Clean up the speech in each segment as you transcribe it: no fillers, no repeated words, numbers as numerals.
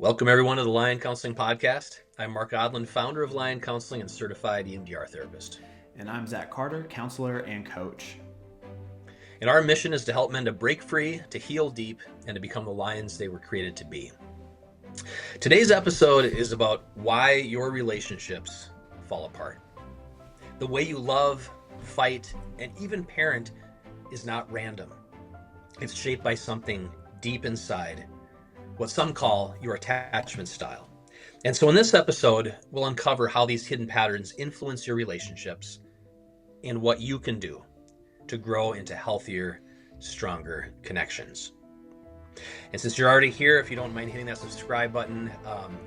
Welcome, everyone, to the Lion Counseling Podcast. I'm Mark Odland, founder of Lion Counseling and certified EMDR therapist. And I'm Zack Carter, counselor and coach. And our mission is to help men to break free, to heal deep, and to become the lions they were created to be. Today's episode is about why your relationships fall apart. The way you love, fight, and even parent is not random. It's shaped by something deep inside, what some call your attachment style. And so in this episode, we'll uncover how these hidden patterns influence your relationships and what you can do to grow into healthier, stronger connections. And since you're already here, if you don't mind hitting that subscribe button,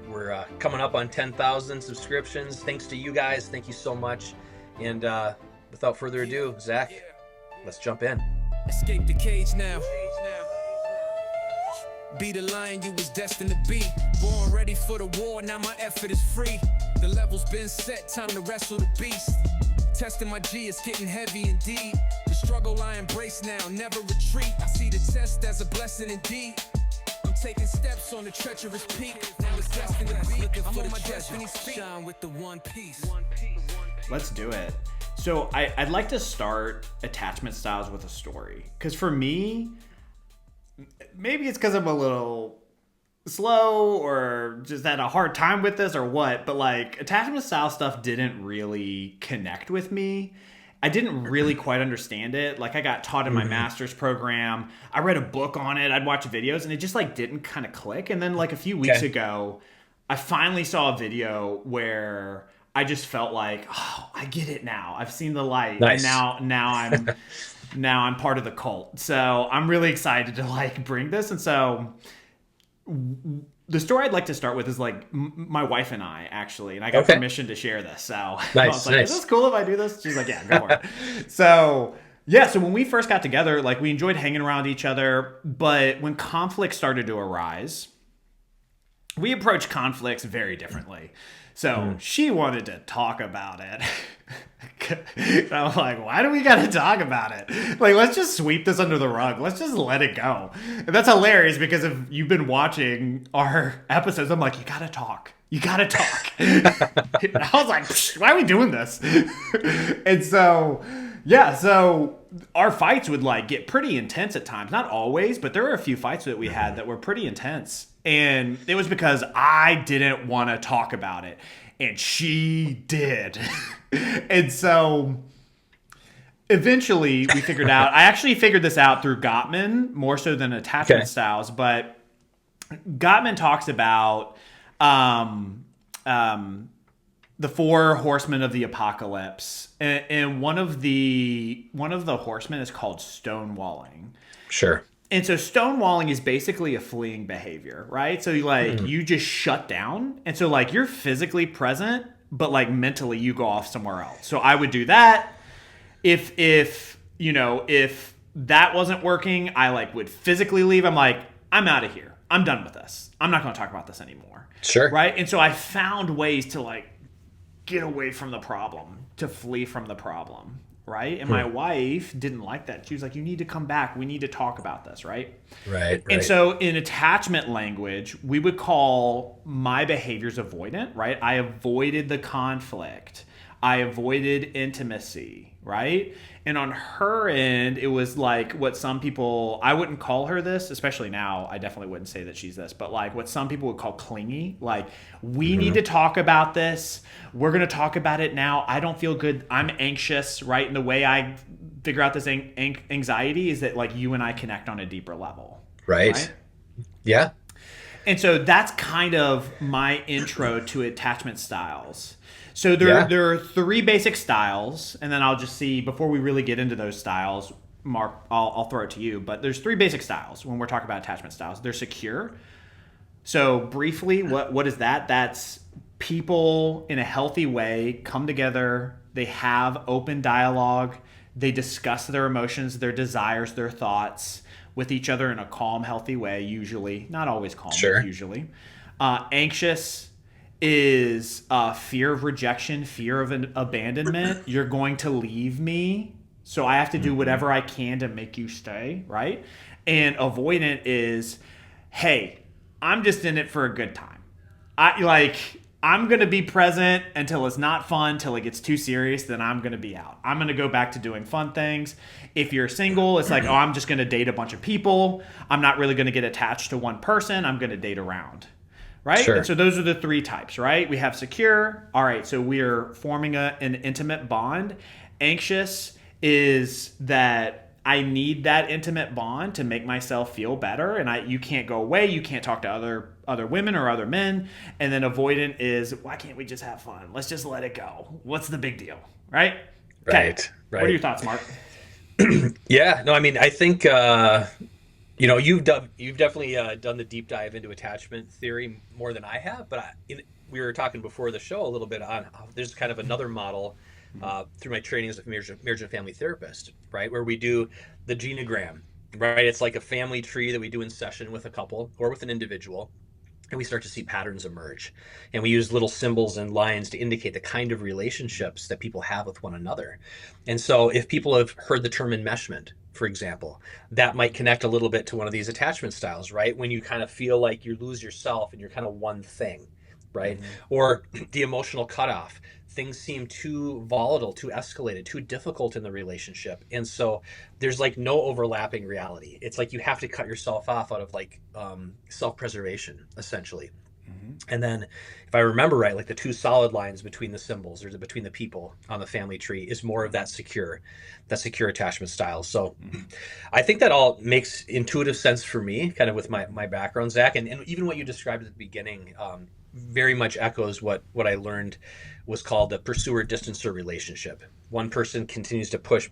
we're coming up on 10,000 subscriptions. Thanks to you guys. Thank you so much. And without further ado, Zach, let's jump in. Escape the cage now. Be the lion you was destined to be. Born ready for the war, now my effort is free. The level's been set, time to wrestle the beast. Testing my G, it's getting heavy indeed. The struggle I embrace now, never retreat. I see the test as a blessing indeed. I'm taking steps on the treacherous peak. Now it's destined to be. I'm on my destiny's feet. Shine with the one piece. Let's do it. So I'd like to start attachment styles with a story. Because for me, maybe it's because I'm a little slow or just had a hard time with this or what, but like attachment style stuff didn't really connect with me. I didn't really quite understand it. Like I got taught in my master's program. I read a book on it. I'd watch videos and it just like didn't kind of click. And then like a few weeks ago, I finally saw a video where I just felt like, oh, I get it now. I've seen the light. Nice. And now I'm part of the cult. So I'm really excited to like bring this. And so the story I'd like to start with is like my wife and I actually, and I got permission to share this. So I was like, is this cool if I do this? She's like, yeah, go for it. So when we first got together, like we enjoyed hanging around each other, but when conflict started to arise, we approached conflicts very differently. So she wanted to talk about it. And I was like, why do we got to talk about it? Like, let's just sweep this under the rug. Let's just let it go. And that's hilarious because if you've been watching our episodes, I'm like, you got to talk. You got to talk. And I was like, why are we doing this? And so our fights would like get pretty intense at times. Not always, but there were a few fights that we had that were pretty intense. And it was because I didn't want to talk about it. And she did. And so eventually we figured out, I actually figured this out through Gottman more so than attachment styles. But Gottman talks about the four horsemen of the apocalypse. And one of the horsemen is called stonewalling. Sure. And so stonewalling is basically a fleeing behavior, right? So you just shut down. And so like you're physically present, but like mentally you go off somewhere else. So I would do that. If that wasn't working, I like would physically leave. I'm like, I'm out of here. I'm done with this. I'm not going to talk about this anymore. Sure. Right? And so I found ways to like get away from the problem, to flee from the problem. Right. And my wife didn't like that. She was like, you need to come back. We need to talk about this. Right. Right. And so in attachment language, we would call my behaviors avoidant. Right. I avoided the conflict. I avoided intimacy. Right. And on her end, it was like what some people, I wouldn't call her this, especially now. I definitely wouldn't say that she's this, but like what some people would call clingy. Like, we need to talk about this. We're going to talk about it now. I don't feel good. I'm anxious, right? And the way I figure out this anxiety is that like you and I connect on a deeper level. Right. Yeah. And so that's kind of my intro to attachment styles. So there are three basic styles, and then I'll just see, before we really get into those styles, Mark, I'll throw it to you, but there's three basic styles when we're talking about attachment styles. They're secure. So briefly, what is that? That's people in a healthy way come together, they have open dialogue, they discuss their emotions, their desires, their thoughts with each other in a calm, healthy way, usually. Not always calm, but usually. Anxious is fear of rejection, fear of an abandonment. You're going to leave me, so I have to do whatever I can to make you stay, right? And avoidant is, hey, I'm just in it for a good time. I'm going to be present until it's not fun, till it gets too serious, then I'm going to be out. I'm going to go back to doing fun things. If you're single, it's like, oh, I'm just going to date a bunch of people. I'm not really going to get attached to one person. I'm going to date around. Right? Sure. And so those are the three types, right? We have secure. All right, so we are forming an intimate bond. Anxious is that I need that intimate bond to make myself feel better, and you can't go away. You can't talk to other women or other men. And then avoidant is, why can't we just have fun? Let's just let it go. What's the big deal, right? Okay. Right. What are your thoughts, Mark? Yeah, no, I mean, I think you've definitely done the deep dive into attachment theory more than I have. But we were talking before the show a little bit on there's kind of another model through my training as a marriage and family therapist, right, where we do the genogram, right? It's like a family tree that we do in session with a couple or with an individual. And we start to see patterns emerge. And we use little symbols and lines to indicate the kind of relationships that people have with one another. And so if people have heard the term enmeshment, for example, that might connect a little bit to one of these attachment styles, right? When you kind of feel like you lose yourself and you're kind of one thing, right? Mm-hmm. Or the emotional cutoff. Things seem too volatile, too escalated, too difficult in the relationship. And so there's like no overlapping reality. It's like you have to cut yourself off out of like self-preservation, essentially. Mm-hmm. And then if I remember right, like the two solid lines between the symbols or between the people on the family tree is more of that secure attachment style. So I think that all makes intuitive sense for me, kind of with my background, Zach. And even what you described at the beginning very much echoes what I learned was called the pursuer-distancer relationship. One person continues to push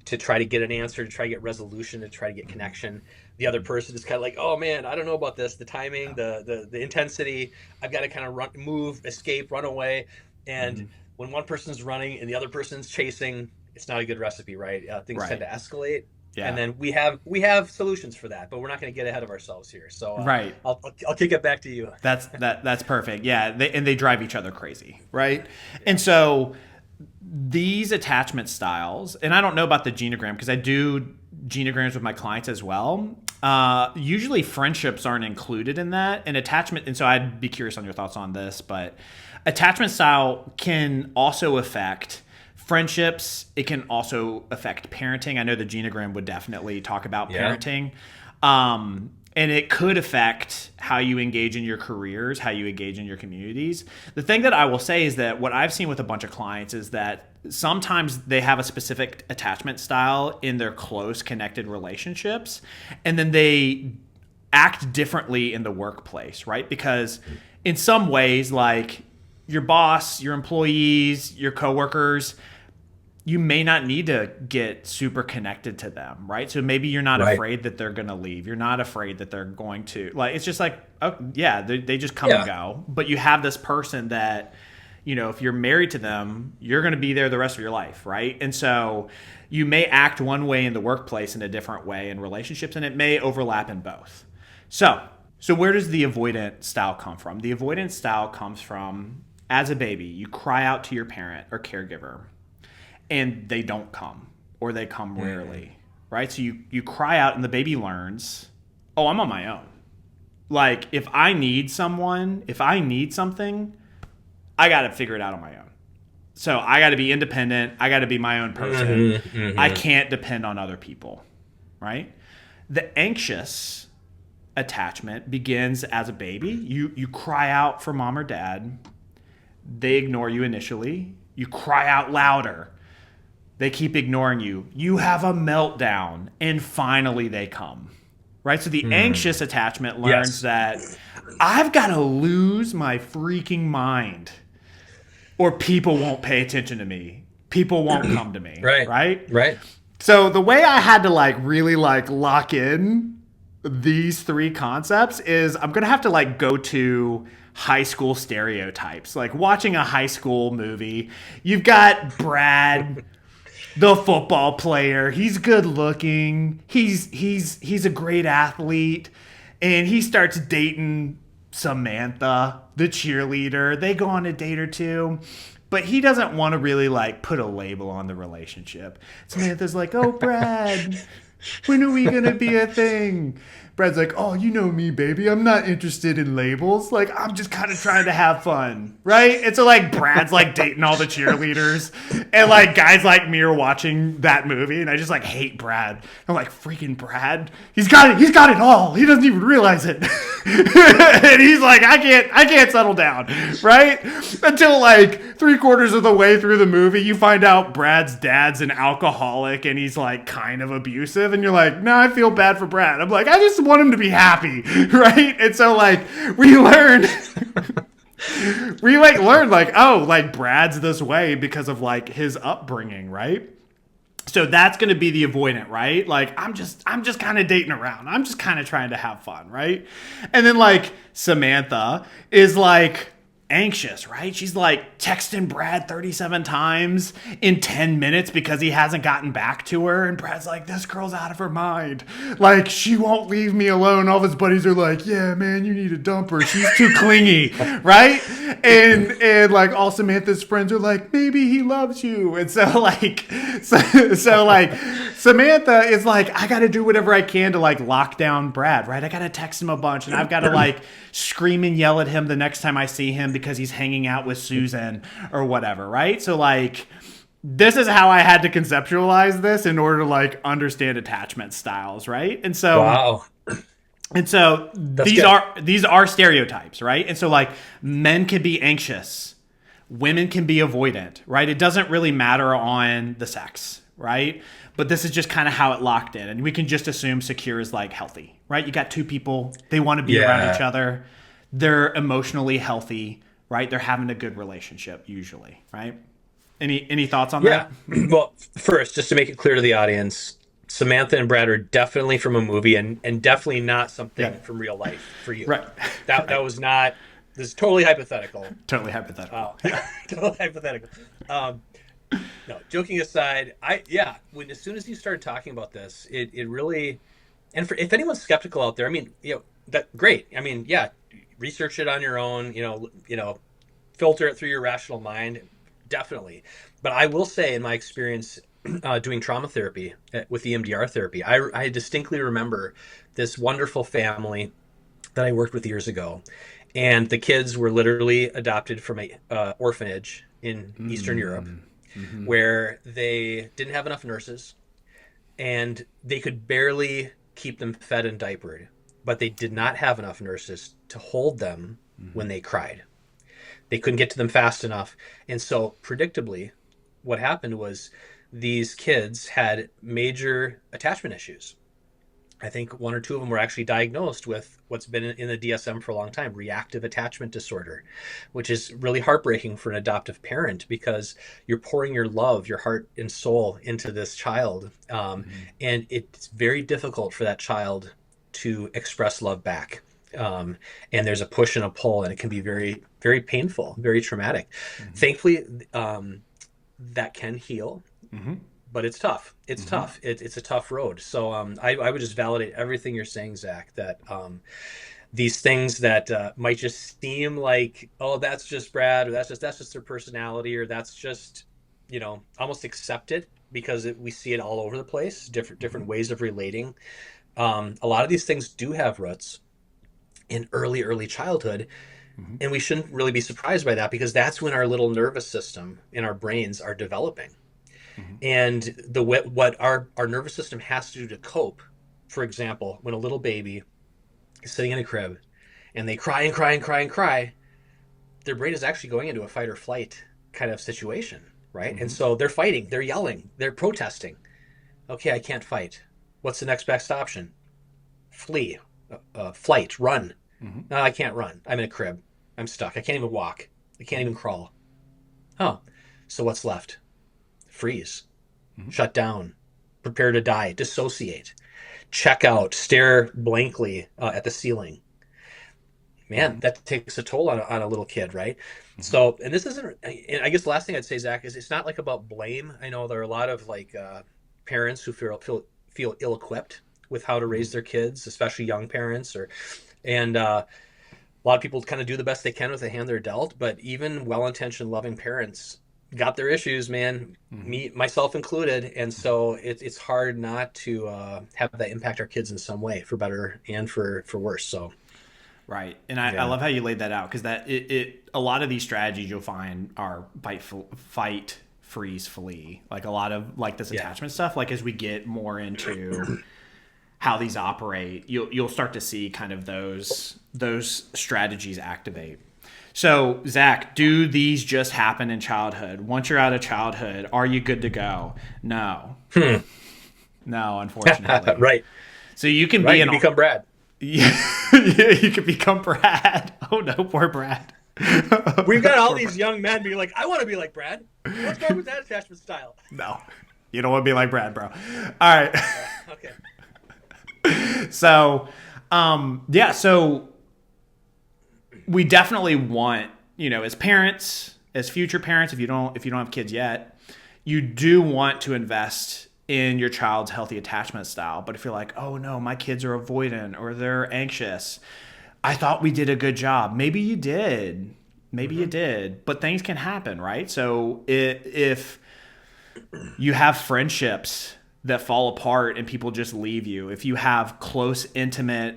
to try to get an answer, to try to get resolution, to try to get connection. The other person is kind of like, oh man, I don't know about this. The timing, the intensity, I've got to kind of move, escape, run away. And when one person's running and the other person's chasing, it's not a good recipe, right? Things tend to escalate. Yeah. And then we have solutions for that, but we're not going to get ahead of ourselves here. So right, I'll kick it back to you. That's perfect. Yeah, they drive each other crazy, right? Yeah. And so these attachment styles, and I don't know about the genogram because I do genograms with my clients as well. Usually friendships aren't included in that, and attachment. And so I'd be curious on your thoughts on this, but attachment style can also affect friendships. It can also affect parenting. I know the genogram would definitely talk about parenting. And it could affect how you engage in your careers, how you engage in your communities. The thing that I will say is that what I've seen with a bunch of clients is that sometimes they have a specific attachment style in their close connected relationships, and then they act differently in the workplace, right? Because in some ways, like your boss, your employees, your coworkers, you may not need to get super connected to them, right? So maybe you're not afraid that they're going to leave. You're not afraid that they're going to, like, it's just like, oh, yeah, they just come and go. But you have this person that, you know, if you're married to them, you're going to be there the rest of your life, right? And so you may act one way in the workplace and a different way in relationships, and it may overlap in both. So where does the avoidant style come from? The avoidant style comes from, as a baby, you cry out to your parent or caregiver, and they don't come, or they come rarely, right? So you cry out, and the baby learns, oh, I'm on my own. Like, if I need something, I got to figure it out on my own. So I got to be independent. I got to be my own person. I can't depend on other people, right? The anxious attachment begins as a baby. You cry out for mom or dad. They ignore you initially. You cry out louder. They keep ignoring you. You have a meltdown, and finally they come, right? So the anxious attachment learns that I've got to lose my freaking mind, or people won't pay attention to me. People won't come to me, right? So the way I had to really lock in these three concepts is I'm going to have to go to high school stereotypes. Like watching a high school movie, you've got Brad, the football player. He's good looking. He's a great athlete, and he starts dating Samantha, the cheerleader. They go on a date or two, but he doesn't want to really put a label on the relationship. Samantha's like, "Oh, Brad, when are we gonna be a thing?" Brad's like, oh, you know me, baby. I'm not interested in labels. Like, I'm just kind of trying to have fun, right? And so, like, Brad's, like, dating all the cheerleaders. And, like, guys like me are watching that movie. And I just, like, hate Brad. I'm like, freaking Brad. He's got it. He's got it all. He doesn't even realize it. And he's like, I can't settle down, right? Until, like, 3/4 of the way through the movie, you find out Brad's dad's an alcoholic and he's, like, kind of abusive. And you're like, no, I feel bad for Brad. I'm like, I just want him to be happy, right? And so, like, we learn like, oh, like, Brad's this way because of, like, his upbringing, right? So that's going to be the avoidant, right? Like, I'm just kind of dating around. I'm just kind of trying to have fun, right? And then, like, Samantha is, like, anxious, right? She's like texting Brad 37 times in 10 minutes because he hasn't gotten back to her. And Brad's like, this girl's out of her mind. Like, she won't leave me alone. All of his buddies are like, yeah, man, you need to dump her. She's too clingy, right? And like, all Samantha's friends are like, maybe he loves you. And so like, Samantha is like, I got to do whatever I can to like lock down Brad, right? I got to text him a bunch and I've got to like scream and yell at him the next time I see him because he's hanging out with Susan or whatever, right? So like, this is how I had to conceptualize this in order to like understand attachment styles, right? And so, wow. And so these are stereotypes, right? And so like, men can be anxious, women can be avoidant, right? It doesn't really matter on the sex, right? But this is just kind of how it locked in. And we can just assume secure is like healthy, right? You got two people, they want to be around each other. They're emotionally healthy, right? They're having a good relationship usually, right? Any thoughts on that? Well, first, just to make it clear to the audience, Samantha and Brad are definitely from a movie and definitely not something from real life for you. Right. That was not, this is totally hypothetical. Totally hypothetical. Totally hypothetical. No, joking aside, as soon as you started talking about this, it really, and if anyone's skeptical out there, I mean, that great. I mean, research it on your own, filter it through your rational mind, definitely. But I will say, in my experience doing trauma therapy with EMDR therapy, I distinctly remember this wonderful family that I worked with years ago, and the kids were literally adopted from a orphanage in Eastern Europe. Mm-hmm. Where they didn't have enough nurses and they could barely keep them fed and diapered, but they did not have enough nurses to hold them when they cried. They couldn't get to them fast enough. And so predictably, what happened was these kids had major attachment issues. I think one or two of them were actually diagnosed with what's been in the DSM for a long time, reactive attachment disorder, which is really heartbreaking for an adoptive parent because you're pouring your love, your heart and soul into this child. And it's very difficult for that child to express love back. And there's a push and a pull, and it can be very, very painful, very traumatic. Thankfully, that can heal. But it's tough. It's tough. It's a tough road. So I would just validate everything you're saying, Zach, that these things that might just seem like, oh, that's just Brad, or that's just their personality, or that's just, almost accepted because we see it all over the place, different ways of relating. A lot of these things do have roots in early childhood. And we shouldn't really be surprised by that because that's when our little nervous system and our brains are developing. And what our nervous system has to do to cope, for example, when a little baby is sitting in a crib and they cry and cry and cry and cry, their brain is actually going into a fight or flight kind of situation, right? And so they're fighting, they're yelling, they're protesting. Okay, I can't fight. What's the next best option? Flee, flight, run. No, I can't run. I'm in a crib. I'm stuck. I can't even walk. I can't even crawl. Oh, so what's left? Freeze, shut down, prepare to die, dissociate, check out, stare blankly at the ceiling. Man, that takes a toll on a little kid, right? So, and this isn't, I guess the last thing I'd say, Zach, is it's not like about blame. I know there are a lot of like parents who feel ill-equipped with how to raise their kids, especially young parents, and a lot of people kind of do the best they can with the hand they're dealt, but even well-intentioned, loving parents, got their issues, man, me, myself included. And so it's hard not to have that impact our kids in some way, for better and for worse. So. Right. And I love how you laid that out, because a lot of these strategies you'll find are fight, freeze, flee. Like a lot of like this attachment stuff, like as we get more into how these operate, you'll start to see kind of those strategies activate. So, Zach, do these just happen in childhood? Once you're out of childhood, are you good to go? No. No, unfortunately. Right. So you can become Brad. Yeah, you could become Brad. Oh no, poor Brad. We've got all these young men being like, I want to be like Brad. What's wrong with that attachment style? No, you don't want to be like Brad, bro. All right. Okay. So, so we definitely want, as parents, as future parents, if you don't have kids yet, you do want to invest in your child's healthy attachment style. But if you're like, oh no, my kids are avoidant or they're anxious, I thought we did a good job. Maybe you did. Maybe you did. But things can happen, right? So if you have friendships that fall apart and people just leave you, if you have close, intimate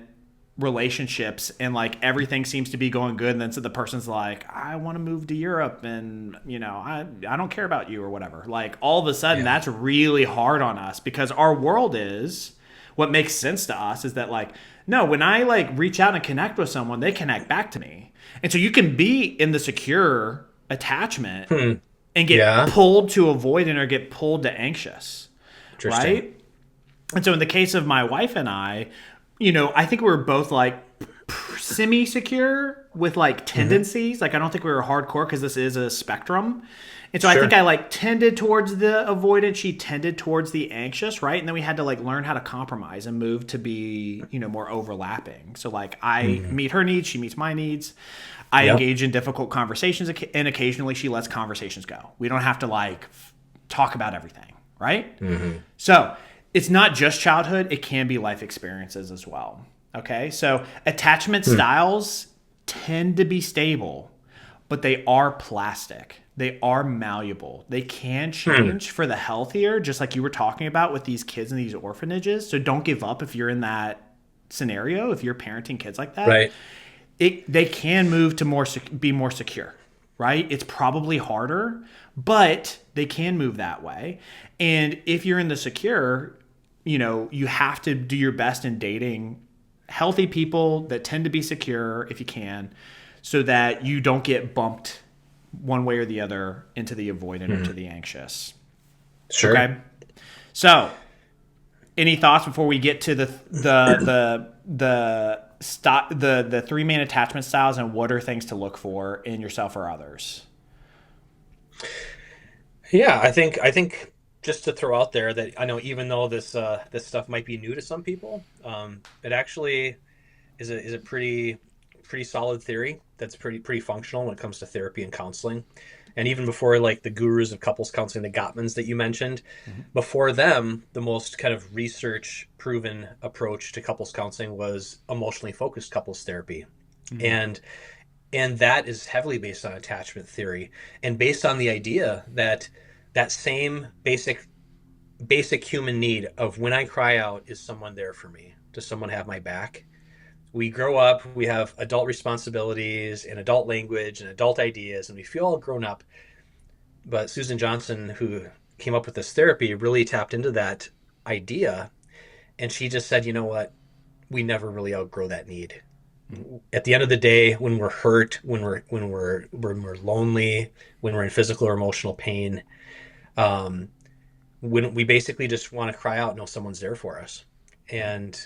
relationships and like everything seems to be going good, and then so the person's like, I want to move to Europe and I don't care about you or whatever, like all of a sudden that's really hard on us, because our world is what makes sense to us is that like, no, when I like reach out and connect with someone, they connect back to me. And so you can be in the secure attachment and get pulled to avoidant or get pulled to anxious, right? And so in the case of my wife and I think we were both like semi-secure with like tendencies. Like I don't think we were hardcore, because this is a spectrum. And so I think I like tended towards the avoidant. She tended towards the anxious, right? And then we had to like learn how to compromise and move to be, more overlapping. So like I meet her needs, she meets my needs. I engage in difficult conversations, and occasionally she lets conversations go. We don't have to like talk about everything, right? So it's not just childhood, it can be life experiences as well. Okay, so attachment styles tend to be stable, but they are plastic. They are malleable. They can change for the healthier, just like you were talking about with these kids in these orphanages. So don't give up if you're in that scenario, if you're parenting kids like that. Right. They can move to be more secure, right? It's probably harder, but they can move that way. And if you're in the secure, you have to do your best in dating healthy people that tend to be secure if you can, so that you don't get bumped one way or the other into the avoidant or to the anxious. Sure. Okay. So, any thoughts before we get to the three main attachment styles, and what are things to look for in yourself or others? Yeah, I think just to throw out there that I know even though this stuff might be new to some people, it actually is a pretty solid theory that's pretty functional when it comes to therapy and counseling. And even before like the gurus of couples counseling, the Gottmans that you mentioned, before them, the most kind of research proven approach to couples counseling was emotionally focused couples therapy. And that is heavily based on attachment theory, and based on the idea that same basic human need of when I cry out, is someone there for me? Does someone have my back? We grow up, we have adult responsibilities and adult language and adult ideas, and we feel all grown up. But Susan Johnson, who came up with this therapy, really tapped into that idea. And she just said, you know what? We never really outgrow that need. At the end of the day, when we're hurt, when we're lonely, when we're in physical or emotional pain, when we basically just want to cry out, know someone's there for us. And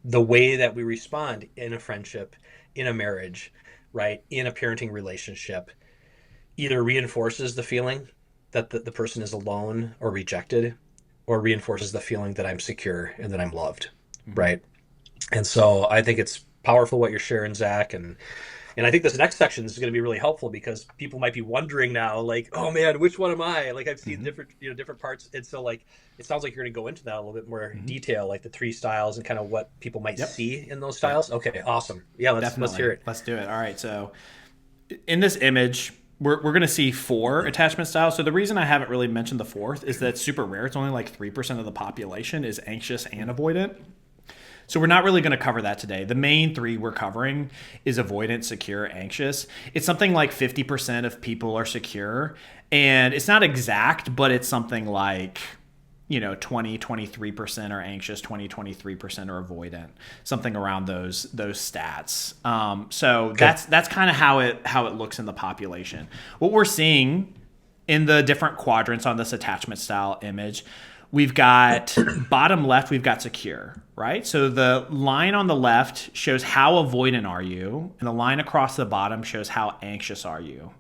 the way that we respond in a friendship, in a marriage, right, in a parenting relationship, either reinforces the feeling that the person is alone or rejected, or reinforces the feeling that I'm secure and that I'm loved, right? And so I think it's powerful what you're sharing, Zach, and I think this next section is going to be really helpful, because people might be wondering now, like, oh man, which one am I? Like I've seen different parts, and so like it sounds like you're going to go into that a little bit more detail, like the three styles and kind of what people might see in those styles. Okay, awesome. Yeah, let's hear it. Let's do it. All right, so in this image, we're going to see 4 attachment styles. So the reason I haven't really mentioned the 4th is that it's super rare. It's only like 3% of the population is anxious and avoidant. So we're not really going to cover that today. The main 3 we're covering is avoidant, secure, anxious. It's something like 50% of people are secure. And it's not exact, but it's something like, 20-23% are anxious, 20-23% are avoidant, something around those stats. So okay. that's kind of how it looks in the population. What we're seeing in the different quadrants on this attachment style image, we've got bottom left, we've got secure, right? So the line on the left shows how avoidant are you, and the line across the bottom shows how anxious are you.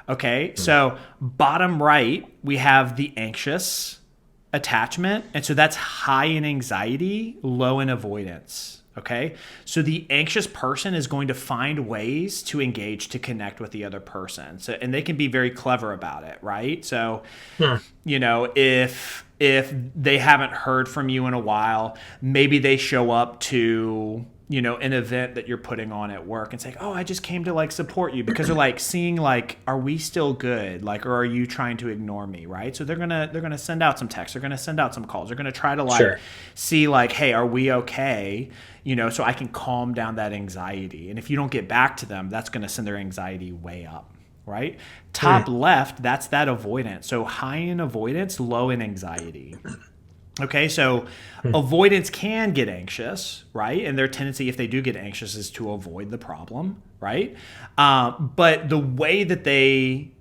Okay, so bottom right, we have the anxious attachment, and so that's high in anxiety, low in avoidance. Okay, so the anxious person is going to find ways to engage, to connect with the other person. So, and they can be very clever about it, right? So, if they haven't heard from you in a while, maybe they show up to an event that you're putting on at work and say, oh, I just came to like support you, because they're like seeing like, are we still good? Like, or are you trying to ignore me? Right. So they're going to send out some texts. They're going to send out some calls. They're going to try to like see like, hey, are we okay? So I can calm down that anxiety. And if you don't get back to them, that's going to send their anxiety way up. Right. Top left, that's that avoidance. So high in avoidance, low in anxiety. Okay, so avoidance can get anxious, right? And their tendency, if they do get anxious, is to avoid the problem, right? But the way that they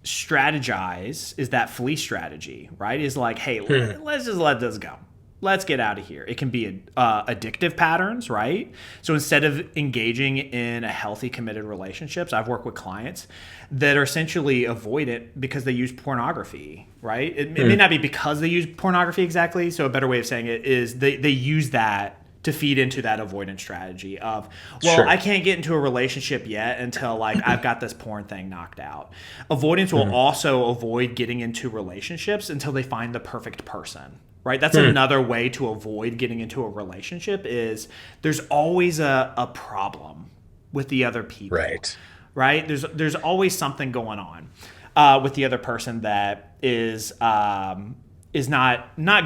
strategize is that flee strategy, right? Is like, hey, let's just let this go. Let's get out of here. It can be addictive patterns, right? So instead of engaging in a healthy, committed relationships, I've worked with clients that are essentially avoidant because they use pornography, right? It may not be because they use pornography exactly. So a better way of saying it is they use that to feed into that avoidance strategy of, I can't get into a relationship yet until like I've got this porn thing knocked out. Avoidance will also avoid getting into relationships until they find the perfect person. Right, that's another way to avoid getting into a relationship is there's always a problem with the other people. Right. There's always something going on with the other person that is not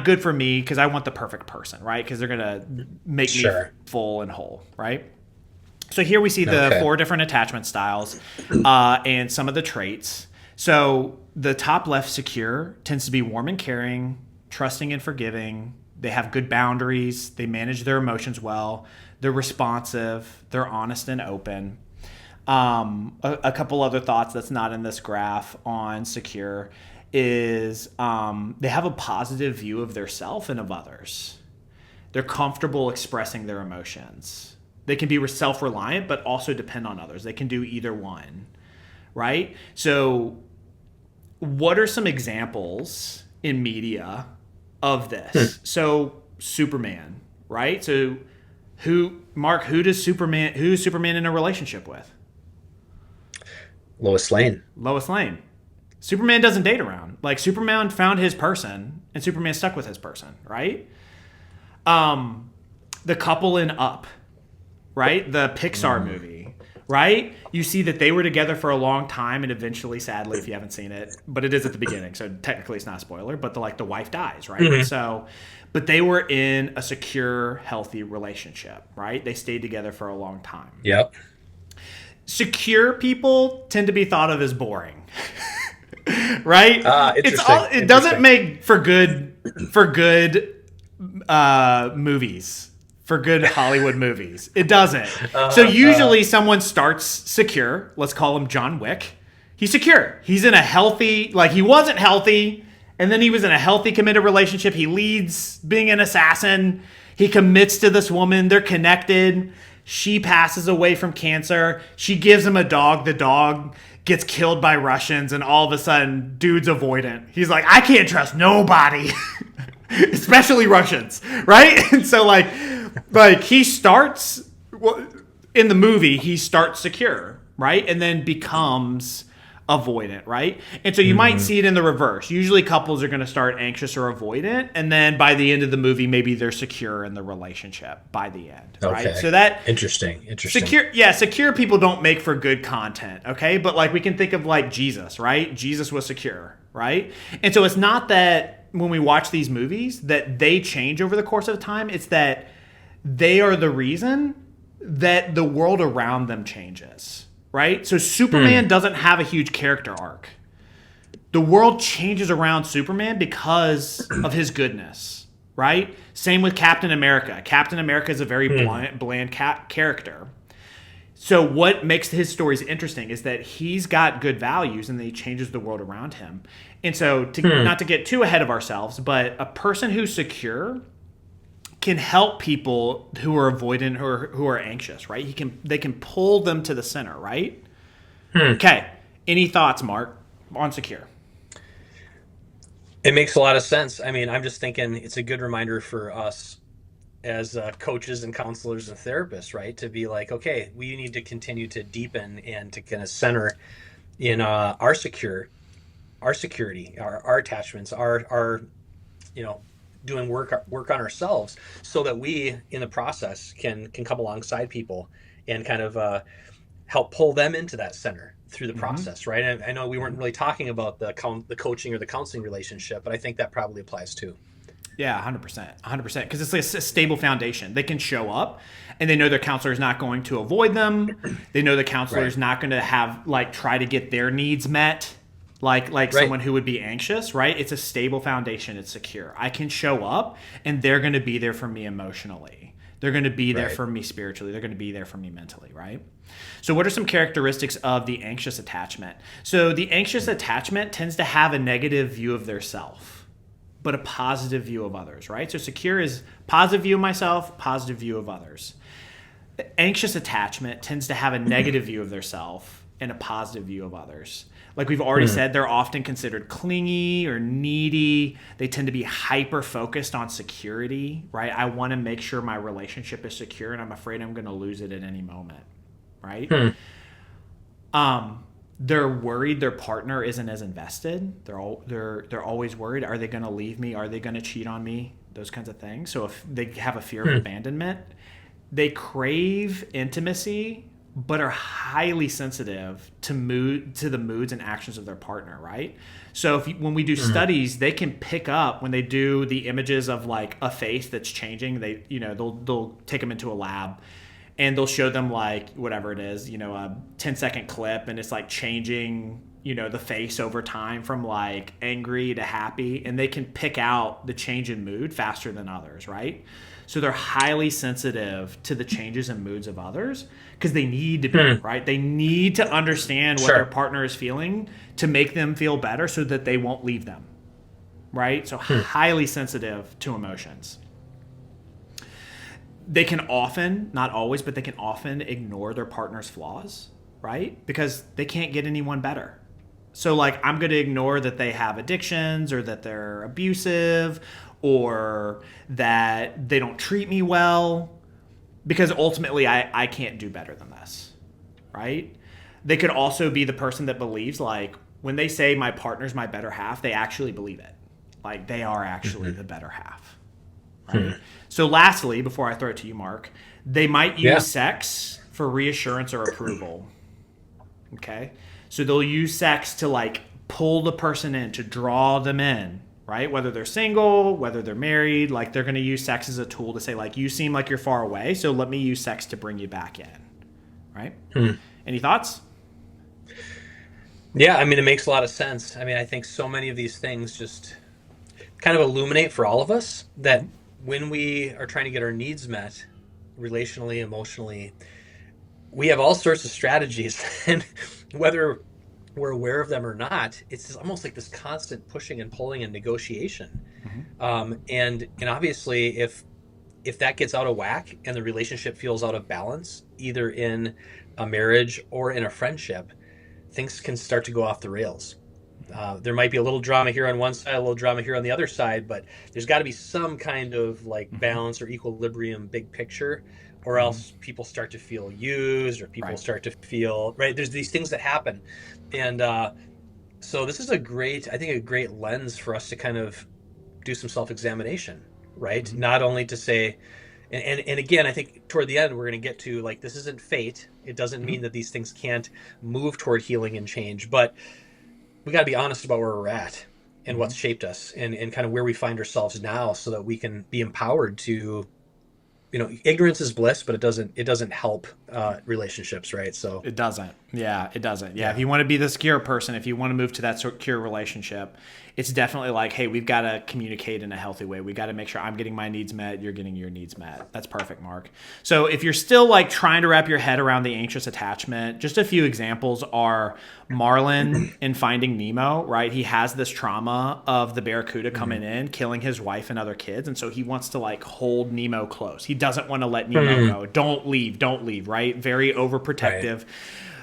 good for me because I want the perfect person, right? Because they're gonna make me full and whole, right? So here we see the 4 different attachment styles and some of the traits. So the top left, secure, tends to be warm and caring, trusting and forgiving. They have good boundaries. They manage their emotions well. They're responsive. They're honest and open. A couple other thoughts that's not in this graph on secure is they have a positive view of their self and of others. They're comfortable expressing their emotions. They can be self-reliant, but also depend on others. They can do either one, right? So what are some examples in media of this? So Superman, right? So who's Superman in a relationship with? Lois Lane. Superman doesn't date around. Like Superman found his person and Superman stuck with his person, right? The couple in Up, right? The Pixar movie, right? You see that they were together for a long time and eventually, sadly, if you haven't seen it, but it is at the beginning, so technically it's not a spoiler, but the wife dies, right? So, but they were in a secure, healthy relationship, right? They stayed together for a long time. Yep. Secure people tend to be thought of as boring. Right? Interesting. It doesn't make for good movies, for good Hollywood movies. It doesn't. So usually someone starts secure. Let's call him John Wick. He's secure. He's in a healthy, like he wasn't healthy, and then he was in a healthy, committed relationship. He leads being an assassin. He commits to this woman. They're connected. She passes away from cancer. She gives him a dog. The dog gets killed by Russians, and all of a sudden, dude's avoidant. He's like, I can't trust nobody, especially Russians, right? And so, like he starts in the movie. He starts secure, right, and then becomes avoidant, right? And so you might see it in the reverse. Usually couples are going to start anxious or avoidant, and then by the end of the movie, maybe they're secure in the relationship by the end, right? So that interesting. secure people don't make for good content, okay? But like we can think of like Jesus, right? Jesus was secure, right? And so it's not that when we watch these movies that they change over the course of time, it's that they are the reason that the world around them changes. Right? So Superman doesn't have a huge character arc. The world changes around Superman because of his goodness. Right? Same with Captain America. Captain America is a very bland character. So what makes his stories interesting is that he's got good values and then he changes the world around him. And so not to get too ahead of ourselves, but a person who's secure can help people who are avoidant or who are anxious, right? They can pull them to the center, right? Okay. Any thoughts, Mark, on secure? It makes a lot of sense. I mean, I'm just thinking it's a good reminder for us as coaches and counselors and therapists, right? To be like, okay, we need to continue to deepen and to kind of center in our security, our attachments, our doing work on ourselves, so that we in the process can come alongside people and kind of help pull them into that center through the process, right? And I know we weren't really talking about the coaching or the counseling relationship, but I think that probably applies too. Yeah, 100%, because it's like a stable foundation. They can show up and they know their counselor is not going to avoid them. They know the counselor is not going to have try to get their needs met. Like someone who would be anxious, right? It's a stable foundation. It's secure. I can show up and they're going to be there for me emotionally. They're going to be there for me spiritually. They're going to be there for me mentally, right? So what are some characteristics of the anxious attachment? So the anxious attachment tends to have a negative view of their self, but a positive view of others, right? So secure is positive view of myself, positive view of others. The anxious attachment tends to have a negative view of their self and a positive view of others. Like we've already said, they're often considered clingy or needy. They tend to be hyper-focused on security, right? I want to make sure my relationship is secure, and I'm afraid I'm going to lose it at any moment, right? They're worried their partner isn't as invested. They're always worried. Are they going to leave me? Are they going to cheat on me? Those kinds of things. So if they have a fear of abandonment, they crave intimacy, but are highly sensitive to the moods and actions of their partner, right? So when we do studies, they can pick up when they do the images of like a face that's changing. They'll take them into a lab and they'll show them like whatever it is, a 10-second clip, and it's like changing, the face over time from like angry to happy, and they can pick out the change in mood faster than others, right? So they're highly sensitive to the changes in moods of others because they need to be, right? They need to understand what their partner is feeling to make them feel better so that they won't leave them, right? So highly sensitive to emotions. They can often, not always, but they can often ignore their partner's flaws, right? Because they can't get anyone better. So like I'm going to ignore that they have addictions or that they're abusive or that they don't treat me well, because ultimately I can't do better than this, right? They could also be the person that believes like when they say my partner's my better half, they actually believe it. Like they are actually the better half, right? So lastly, before I throw it to you, Mark, they might use sex for reassurance or approval, okay? So they'll use sex to like pull the person in, to draw them in, right? Whether they're single, whether they're married, like they're going to use sex as a tool to say like, you seem like you're far away, so let me use sex to bring you back in, right? Any thoughts? Yeah, I mean, it makes a lot of sense. I mean, I think so many of these things just kind of illuminate for all of us that when we are trying to get our needs met relationally, emotionally, we have all sorts of strategies, and whether we're aware of them or not, it's just almost like this constant pushing and pulling and negotiation. And obviously if that gets out of whack and the relationship feels out of balance, either in a marriage or in a friendship, things can start to go off the rails. There might be a little drama here on one side, a little drama here on the other side, but there's got to be some kind of like balance or equilibrium, big picture, or else people start to feel used, or people start to feel, right? There's these things that happen. And so this is a great lens for us to kind of do some self-examination, right? Mm-hmm. Not only to say, and again, I think toward the end, we're going to get to, like, this isn't fate. It doesn't mean that these things can't move toward healing and change, but we got to be honest about where we're at and what's shaped us, and kind of where we find ourselves now, so that we can be empowered to, ignorance is bliss, but it doesn't help relationships, right? So it doesn't. Yeah, it doesn't. Yeah. If you want to be the secure person, if you want to move to that secure relationship, it's definitely like, hey, we've got to communicate in a healthy way. We got to make sure I'm getting my needs met, you're getting your needs met. That's perfect, Mark. So if you're still like trying to wrap your head around the anxious attachment, just a few examples are Marlin in Finding Nemo, right? He has this trauma of the barracuda coming in, killing his wife and other kids. And so he wants to like hold Nemo close. He doesn't want to let Nemo go. Don't leave, right? Very overprotective. Right.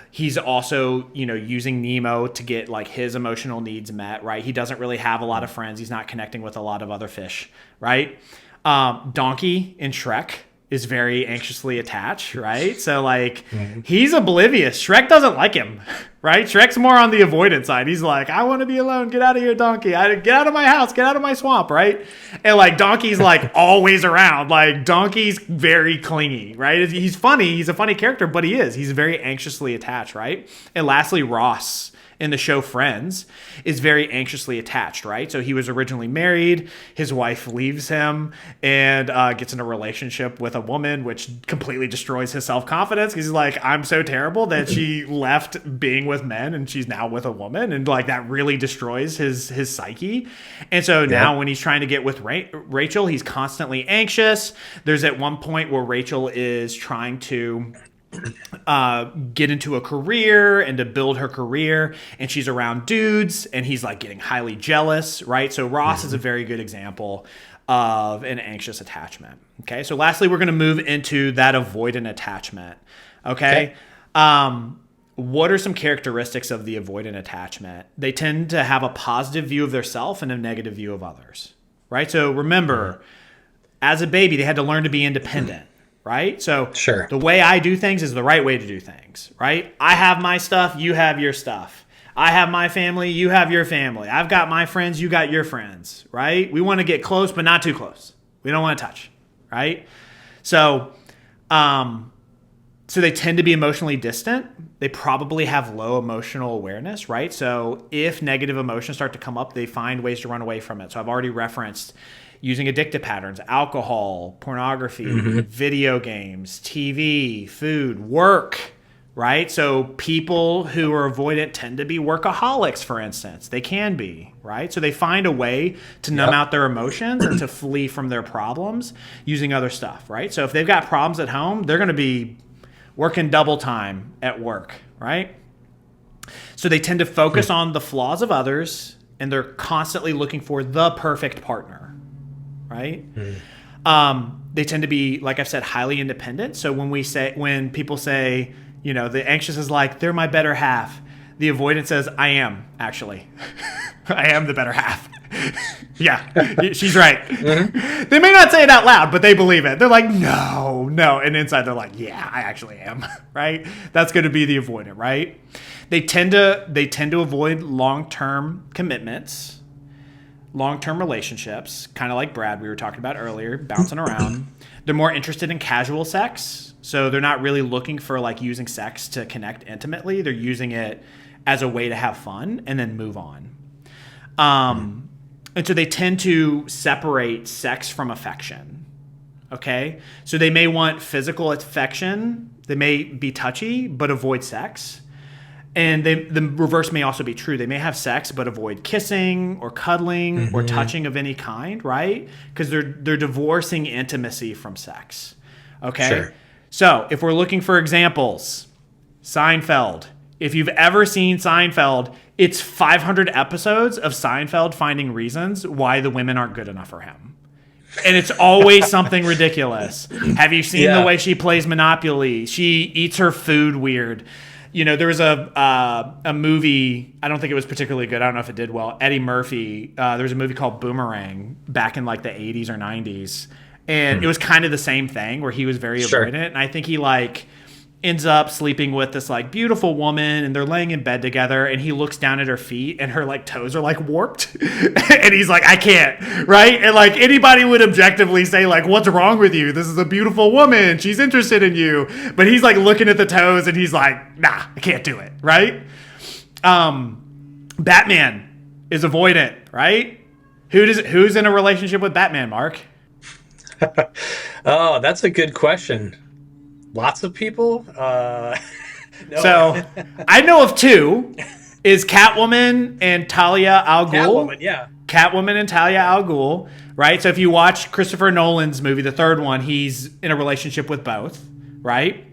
He's also, using Nemo to get like his emotional needs met, right? He doesn't really have a lot of friends. He's not connecting with a lot of other fish, right? Donkey in Shrek is very anxiously attached, right? So like he's oblivious. Shrek doesn't like him, right? Shrek's more on the avoidant side. He's like, I want to be alone. Get out of here, Donkey. Get out of my house. Get out of my swamp, right? And like Donkey's like always around. Like Donkey's very clingy, right? He's funny. He's a funny character, but he's very anxiously attached, right? And lastly, Ross in the show Friends is very anxiously attached, right? So he was originally married, his wife leaves him and gets in a relationship with a woman, which completely destroys his self-confidence. He's like, I'm so terrible that she left being with men and she's now with a woman, and like that really destroys his psyche. And so now when he's trying to get with Rachel, he's constantly anxious. There's at one point where Rachel is trying to get into a career and to build her career, and she's around dudes and he's like getting highly jealous, right? So Ross is a very good example of an anxious attachment. Okay, so lastly, we're going to move into that avoidant attachment. Okay. What are some characteristics of the avoidant attachment? They tend to have a positive view of their self and a negative view of others, right? So remember, as a baby, they had to learn to be independent. Right? So the way I do things is the right way to do things, right? I have my stuff, you have your stuff. I have my family, you have your family. I've got my friends, you got your friends, right? We want to get close, but not too close. We don't want to touch, right? So they tend to be emotionally distant. They probably have low emotional awareness, right? So if negative emotions start to come up, they find ways to run away from it. So I've already referenced using addictive patterns, alcohol, pornography, video games, TV, food, work, right? So people who are avoidant tend to be workaholics, for instance. They can be, right? So they find a way to numb out their emotions and to flee from their problems using other stuff, right? So if they've got problems at home, they're going to be working double time at work, right? So they tend to focus on the flaws of others, and they're constantly looking for the perfect partner. Right? They tend to be, like I've said, highly independent. So when people say, the anxious is like, they're my better half. The avoidant says, I am, actually. I am the better half. Yeah, she's right. They may not say it out loud, but they believe it. They're like, no. And inside they're like, yeah, I actually am. Right? That's going to be the avoidant, right? They tend to avoid long-term commitments. Long-term relationships, kind of like Brad we were talking about earlier, bouncing around. They're more interested in casual sex. So they're not really looking for like using sex to connect intimately. They're using it as a way to have fun and then move on. And so they tend to separate sex from affection. Okay? So they may want physical affection. They may be touchy, but avoid sex. And the reverse may also be true. They may have sex but avoid kissing or cuddling or touching of any kind, right? Because they're divorcing intimacy from sex. Okay? Sure. So if we're looking for examples, Seinfeld. If you've ever seen Seinfeld, it's 500 episodes of Seinfeld finding reasons why the women aren't good enough for him. And it's always something ridiculous. Have you seen the way she plays Monopoly? She eats her food weird. There was a movie, I don't think it was particularly good. I don't know if it did well. Eddie Murphy, there was a movie called Boomerang back in like the 80s or 90s. And it was kind of the same thing where he was very Sure. avoidant. And I think he like ends up sleeping with this like beautiful woman, and they're laying in bed together, and he looks down at her feet and her like toes are like warped. And he's like, I can't, right? And like anybody would objectively say like, what's wrong with you? This is a beautiful woman. She's interested in you. But he's like looking at the toes and he's like, nah, I can't do it, right? Batman is avoidant, right? Who's in a relationship with Batman, Mark? Oh, that's a good question. Lots of people. No. So I know of two: is Catwoman and Talia al Ghul. Catwoman, yeah. Catwoman and Talia al Ghul, right? So if you watch Christopher Nolan's movie, the third one, he's in a relationship with both, right?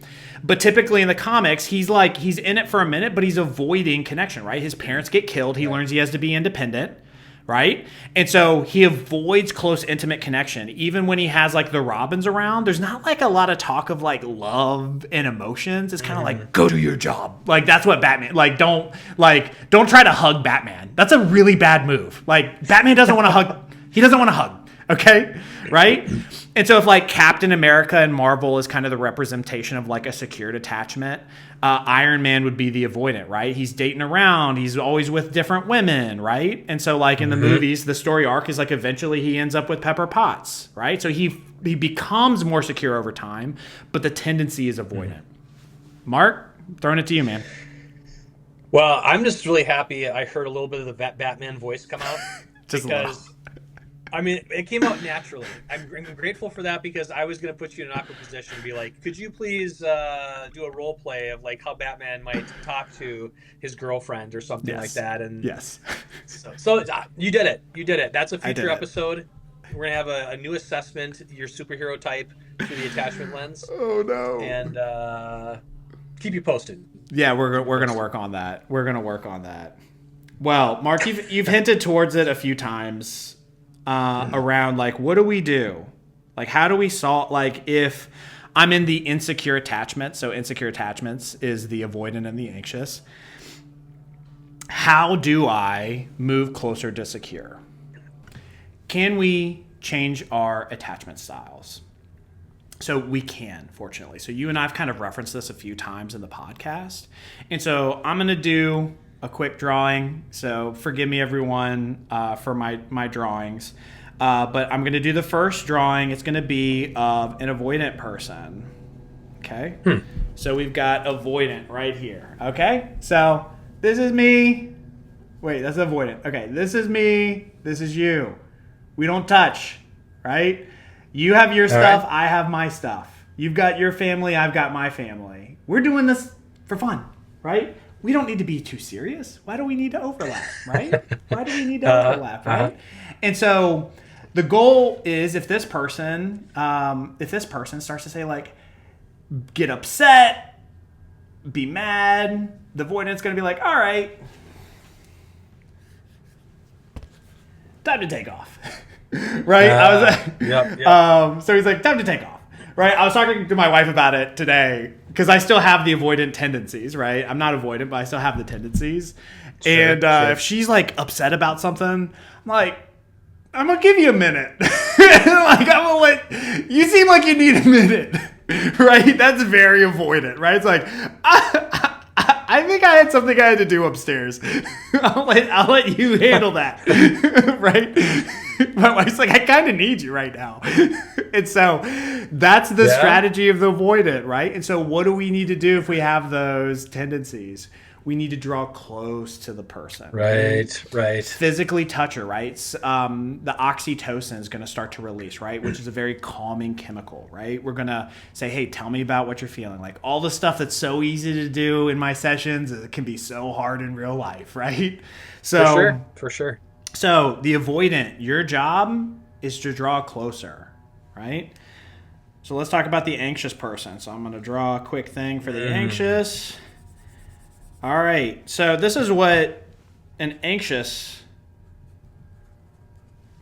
But typically in the comics, he's in it for a minute, but he's avoiding connection, right? His parents get killed. He learns he has to be independent, right? And so he avoids close, intimate connection. Even when he has like the Robins around, there's not like a lot of talk of like love and emotions. It's kind of like, go do your job. Like that's what Batman, don't try to hug Batman. That's a really bad move. Like Batman doesn't want to hug. He doesn't want to hug. Okay. Right. And so if like Captain America and Marvel is kind of the representation of like a secured attachment, Iron Man would be the avoidant, right? He's dating around. He's always with different women, right? And so like in the movies, the story arc is like eventually he ends up with Pepper Potts, right? So he becomes more secure over time, but the tendency is avoidant. Mark, throwing it to you, man. Well, I'm just really happy I heard a little bit of the Batman voice come out. Just because, I mean, it came out naturally. I'm grateful for that because I was going to put you in an awkward position and be like, could you please do a role play of like how Batman might talk to his girlfriend or something like that? And yes. So you did it. You did it. That's a future episode. We're going to have a new assessment, your superhero type through the attachment lens. Oh, no. And keep you posted. Yeah, we're going to work on that. We're going to work on that. Well, Mark, you've hinted towards it a few times. Around like, what do we do? Like, how do we solve, like, if I'm in the insecure attachment, so insecure attachments is the avoidant and the anxious, how do I move closer to secure? Can we change our attachment styles? So we can, fortunately. So you and I have kind of referenced this a few times in the podcast. And so I'm going to do a quick drawing, so forgive me everyone for my drawings, but I'm going to do the first drawing. It's going to be of an avoidant person. Okay, so we've got avoidant right here. Okay, so this is me. Wait, that's avoidant. Okay, this is me. This is you. We don't touch, right? You have your stuff. Right. I have my stuff. You've got your family. I've got my family. We're doing this for fun, right? We don't need to be too serious. Why do we need to overlap, right? Why do we need to overlap, right? And so the goal is if this person starts to say like, get upset, be mad, the avoidant's going to be like, all right, time to take off, right? So he's like, time to take off. Right, I was talking to my wife about it today because I still have the avoidant tendencies, right? I'm not avoidant, but I still have the tendencies. Sure, and if she's like upset about something, I'm like, I'm gonna give you a minute. Like I'm gonna let you seem like you need a minute, right? That's very avoidant, right? It's like I think I had something I had to do upstairs. I'll let you handle that, right? My wife's like, I kind of need you right now. And so that's the strategy of the avoidant, right? And so what do we need to do if we have those tendencies? We need to draw close to the person. Right. Physically touch her, right? The oxytocin is going to start to release, right? Which is a very calming chemical, right? We're going to say, hey, tell me about what you're feeling. Like all the stuff that's so easy to do in my sessions, it can be so hard in real life, right? So For sure. So the avoidant, your job is to draw closer, right? So let's talk about the anxious person. So I'm going to draw a quick thing for the anxious. All right. So this is what the anxious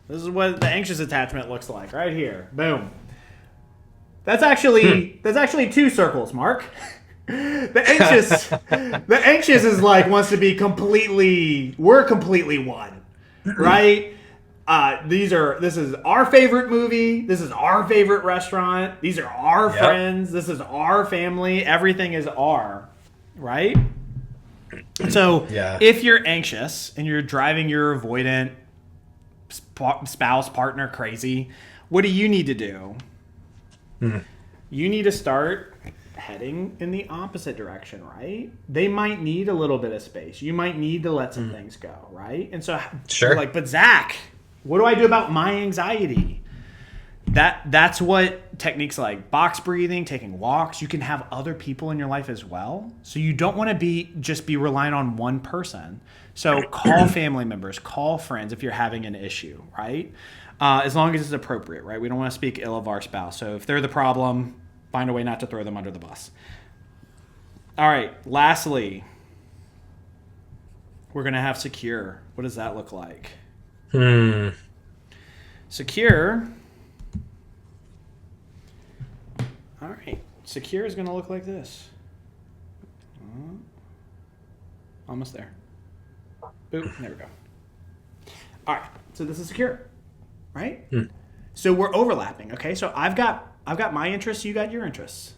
attachment looks like right here. Boom. That's actually two circles, Mark. The anxious is like wants to be we're completely one. Right? This is our favorite movie. This is our favorite restaurant. These are our friends. This is our family. Everything is our, right? So if you're anxious and you're driving your avoidant spouse, partner crazy, what do you need to do? You need to start heading in the opposite direction, right? They might need a little bit of space. You might need to let some things go, right? And so you're like, but Zach, what do I do about my anxiety? That's what techniques like box breathing, taking walks, you can have other people in your life as well. So you don't want to be relying on one person. So call family members, call friends if you're having an issue, right? As long as it's appropriate, right? We don't want to speak ill of our spouse. So if they're the problem, find a way not to throw them under the bus. All right. Lastly, we're going to have secure. What does that look like? Secure. All right. Secure is going to look like this. Almost there. Boop. There we go. All right. So this is secure, right? So we're overlapping. Okay. So I've got my interests. You got your interests.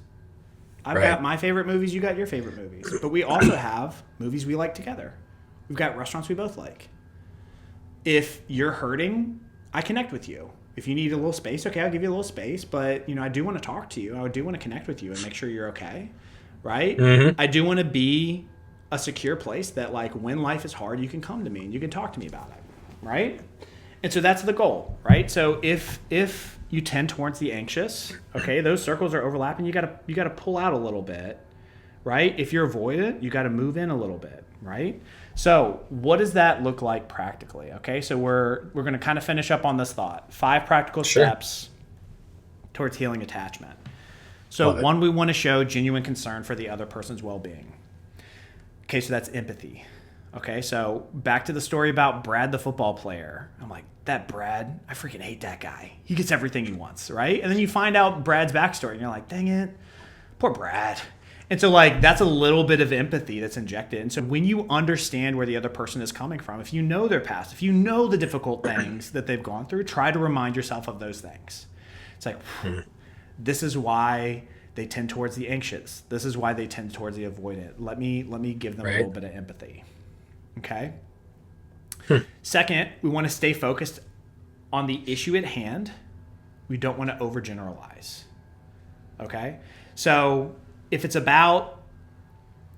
I've got my favorite movies. You got your favorite movies. But we also have movies we like together. We've got restaurants we both like. If you're hurting, I connect with you. If you need a little space, okay, I'll give you a little space. But, I do want to talk to you. I do want to connect with you and make sure you're okay, right? I do want to be a secure place that, like, when life is hard, you can come to me and you can talk to me about it, right? And so that's the goal, right? So if you tend towards the anxious, okay, those circles are overlapping. You gotta pull out a little bit, right? If you're avoidant, you got to move in a little bit, right? So what does that look like practically? Okay, so we're going to kind of finish up on this thought. 5 practical steps towards healing attachment. So one, we want to show genuine concern for the other person's well-being. Okay, so that's empathy. Okay, so back to the story about Brad, the football player. I'm like, that Brad, I freaking hate that guy. He gets everything he wants, right? And then you find out Brad's backstory, and you're like, dang it, poor Brad. And so, like, that's a little bit of empathy that's injected. And so when you understand where the other person is coming from, if you know their past, if you know the difficult things that they've gone through, try to remind yourself of those things. It's like, this is why they tend towards the anxious. This is why they tend towards the avoidant. Let me give them a little bit of empathy. Okay? Second, we want to stay focused on the issue at hand. We don't want to overgeneralize. Okay? So if it's about,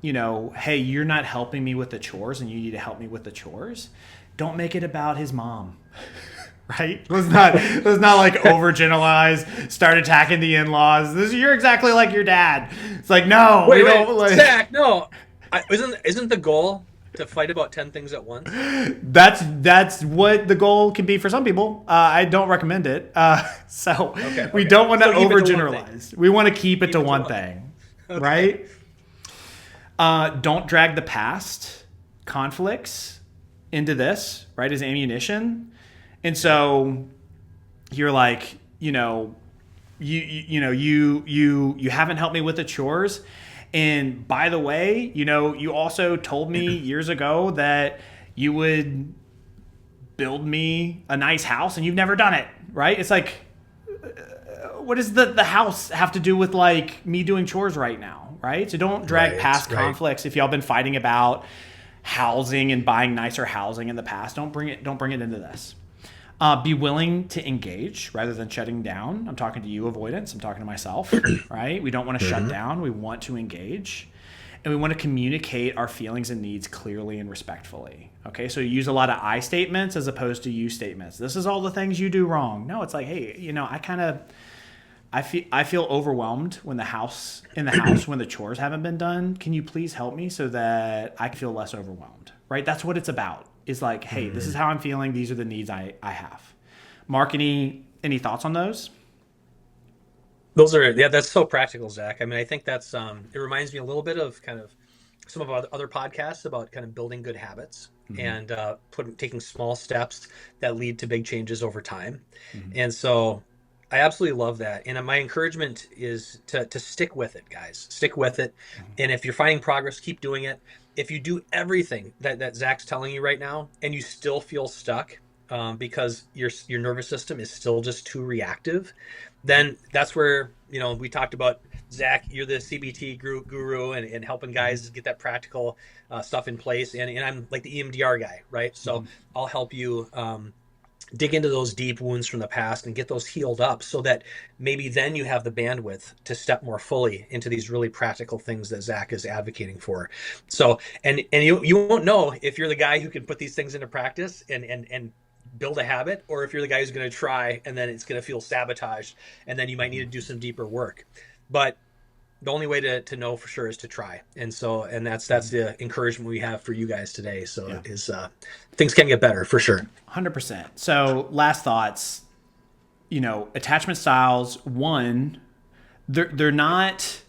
hey, you're not helping me with the chores and you need to help me with the chores, don't make it about his mom. Right? Let's not like overgeneralize, start attacking the in-laws. You're exactly like your dad. It's like, no. Wait, Zach, no. Isn't the goal to fight about 10 things at once? That's what the goal can be for some people. I don't recommend it. We don't want to overgeneralize. We want to keep it to one thing, right? Don't drag the past conflicts into this, right, as ammunition. And so you're like, you haven't helped me with the chores. And by the way, you also told me years ago that you would build me a nice house and you've never done it, right? It's like, what does the house have to do with, like, me doing chores right now, right? So don't drag past conflicts. If y'all been fighting about housing and buying nicer housing in the past, don't bring it into this. Be willing to engage rather than shutting down. I'm talking to you, avoidance. I'm talking to myself, right? We don't want to shut down. We want to engage. And we want to communicate our feelings and needs clearly and respectfully. Okay, so you use a lot of I statements as opposed to you statements. This is all the things you do wrong. No, it's like, hey, I feel overwhelmed when the house when the chores haven't been done. Can you please help me so that I can feel less overwhelmed, right? That's what it's about. Is like, hey, this is how I'm feeling. These are the needs I have. Mark, any thoughts on those? That's so practical, Zach. I mean, I think that's, it reminds me a little bit of kind of some of our other podcasts about kind of building good habits and taking small steps that lead to big changes over time. And so I absolutely love that. And my encouragement is to stick with it, guys. Stick with it. And if you're finding progress, keep doing it. If you do everything that Zach's telling you right now and you still feel stuck, because your nervous system is still just too reactive, then that's where, we talked about, Zach, you're the CBT guru and helping guys get that practical stuff in place. And I'm like the EMDR guy, right? So I'll help you dig into those deep wounds from the past and get those healed up so that maybe then you have the bandwidth to step more fully into these really practical things that Zach is advocating for. So, and you won't know if you're the guy who can put these things into practice and build a habit, or if you're the guy who's going to try and then it's going to feel sabotaged and then you might need to do some deeper work. But the only way to know for sure is to try. And that's the encouragement we have for you guys today. So things can get better for sure. 100%. So last thoughts, attachment styles, one, they're not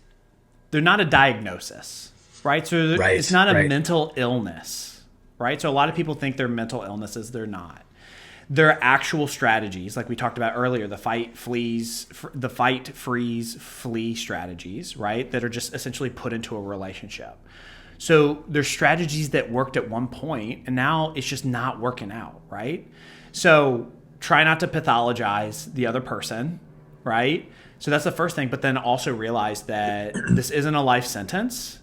a diagnosis, right? So it's not a mental illness, right? So a lot of people think they're mental illnesses. They're not. They're actual strategies, like we talked about earlier, the fight, freeze, flee strategies, right? That are just essentially put into a relationship. So there's strategies that worked at one point and now it's just not working out, right? So try not to pathologize the other person, right? So that's the first thing, but then also realize that this isn't a life sentence.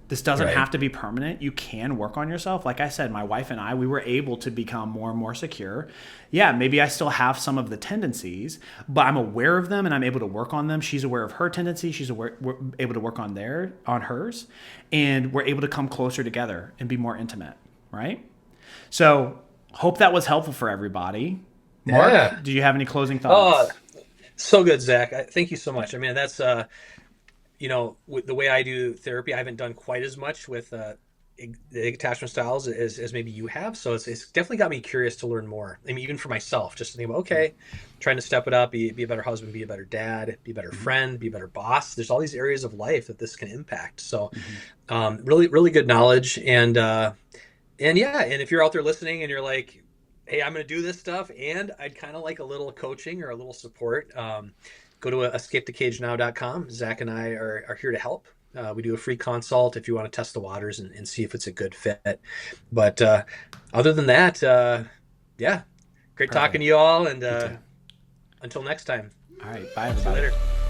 This doesn't have to be permanent. You can work on yourself. Like I said, my wife and I, we were able to become more and more secure. Yeah, maybe I still have some of the tendencies, but I'm aware of them and I'm able to work on them. She's aware of her tendencies. She's we're able to work on hers, and we're able to come closer together and be more intimate, right? So hope that was helpful for everybody. Mark, do you have any closing thoughts? Oh, so good, Zach. Thank you so much. I mean, that's with the way I do therapy, I haven't done quite as much with the attachment styles as maybe you have. So it's definitely got me curious to learn more. I mean, even for myself, just to think about, okay, trying to step it up, be a better husband, be a better dad, be a better friend, be a better boss. There's all these areas of life that this can impact. So really, really good knowledge. And if you're out there listening and you're like, hey, I'm going to do this stuff and I'd kind of like a little coaching or a little support, go to escapethecagenow.com. Zach and I are here to help. We do a free consult if you want to test the waters and see if it's a good fit. But other than that, great talking to you all. And until next time. All right. Bye, everybody. See you later.